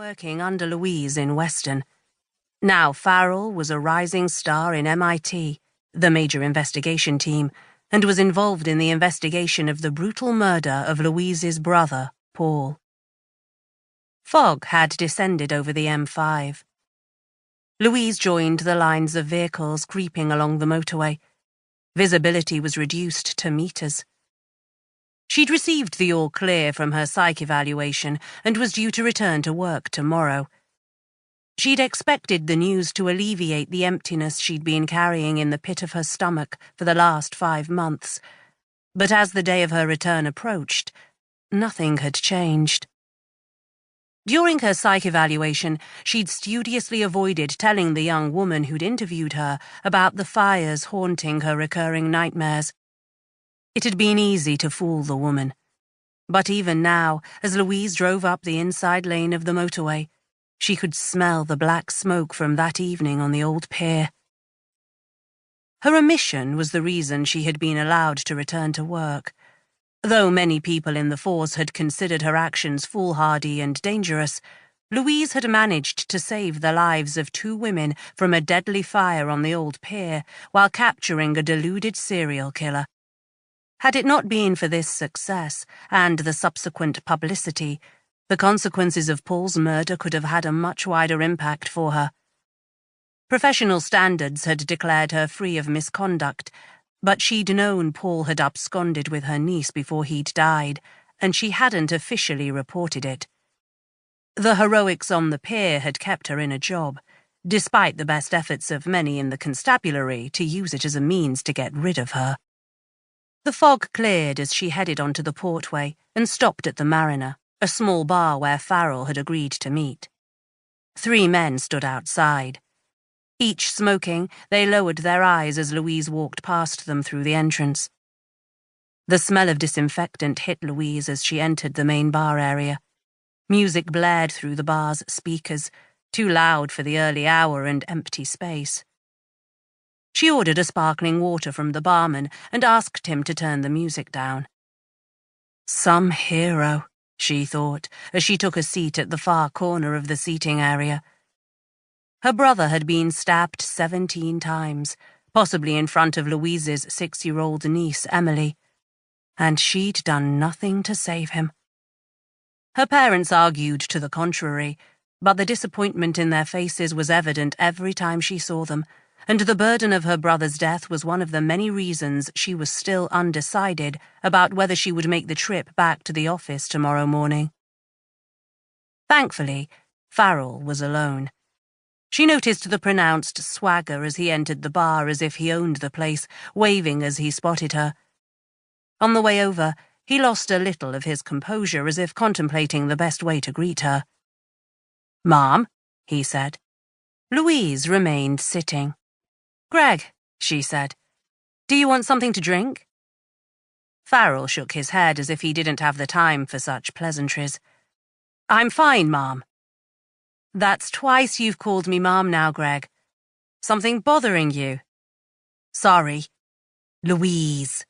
working under Louise in Weston. Now Farrell was a rising star in MIT, the major investigation team, and was involved in the investigation of the brutal murder of Louise's brother, Paul. Fog had descended over the M5. Louise joined the lines of vehicles creeping along the motorway. Visibility was reduced to meters. She'd received the all clear from her psych evaluation and was due to return to work tomorrow. She'd expected the news to alleviate the emptiness she'd been carrying in the pit of her stomach for the last 5 months, but as the day of her return approached, nothing had changed. During her psych evaluation, she'd studiously avoided telling the young woman who'd interviewed her about the fires haunting her recurring nightmares. It had been easy to fool the woman. But even now, as Louise drove up the inside lane of the motorway, she could smell the black smoke from that evening on the old pier. Her omission was the reason she had been allowed to return to work. Though many people in the force had considered her actions foolhardy and dangerous, Louise had managed to save the lives of 2 women from a deadly fire on the old pier while capturing a deluded serial killer. Had it not been for this success and the subsequent publicity, the consequences of Paul's murder could have had a much wider impact for her. Professional standards had declared her free of misconduct, but she'd known Paul had absconded with her niece before he'd died, and she hadn't officially reported it. The heroics on the pier had kept her in a job, despite the best efforts of many in the constabulary to use it as a means to get rid of her. The fog cleared as she headed onto the portway and stopped at the Mariner, a small bar where Farrell had agreed to meet. 3 men stood outside. Each smoking, they lowered their eyes as Louise walked past them through the entrance. The smell of disinfectant hit Louise as she entered the main bar area. Music blared through the bar's speakers, too loud for the early hour and empty space. She ordered a sparkling water from the barman and asked him to turn the music down. Some hero, she thought, as she took a seat at the far corner of the seating area. Her brother had been stabbed 17 times, possibly in front of Louise's 6-year-old niece, Emily, and she'd done nothing to save him. Her parents argued to the contrary, but the disappointment in their faces was evident every time she saw them, and the burden of her brother's death was one of the many reasons she was still undecided about whether she would make the trip back to the office tomorrow morning. Thankfully, Farrell was alone. She noticed the pronounced swagger as he entered the bar as if he owned the place, waving as he spotted her. On the way over, he lost a little of his composure as if contemplating the best way to greet her. "Mom," he said. Louise remained sitting. "Greg," she said, "do you want something to drink?" Farrell shook his head as if he didn't have the time for such pleasantries. "I'm fine, Mom." "That's twice you've called me Mom now, Greg. Something bothering you?" "Sorry." "Louise,"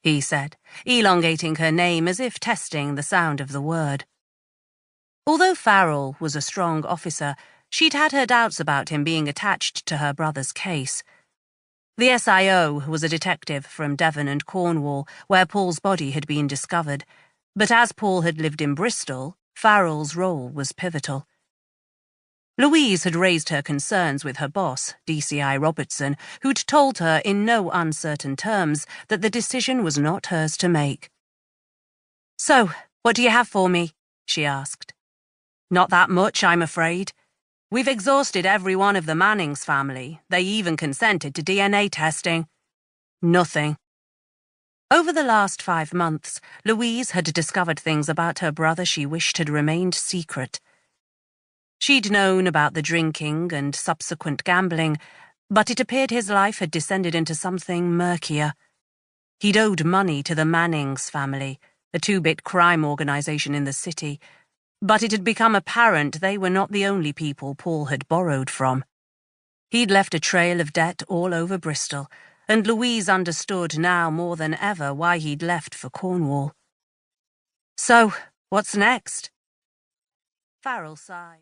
he said, elongating her name as if testing the sound of the word. Although Farrell was a strong officer, she'd had her doubts about him being attached to her brother's case. The SIO was a detective from Devon and Cornwall, where Paul's body had been discovered, but as Paul had lived in Bristol, Farrell's role was pivotal. Louise had raised her concerns with her boss, DCI Robertson, who'd told her in no uncertain terms that the decision was not hers to make. "So, what do you have for me?" she asked. "Not that much, I'm afraid. We've exhausted every one of the Mannings family. They even consented to DNA testing. Nothing." Over the last 5 months, Louise had discovered things about her brother she wished had remained secret. She'd known about the drinking and subsequent gambling, but it appeared his life had descended into something murkier. He'd owed money to the Mannings family, a 2-bit crime organization in the city, but it had become apparent they were not the only people Paul had borrowed from. He'd left a trail of debt all over Bristol, and Louise understood now more than ever why he'd left for Cornwall. "So, what's next?" Farrell sighed.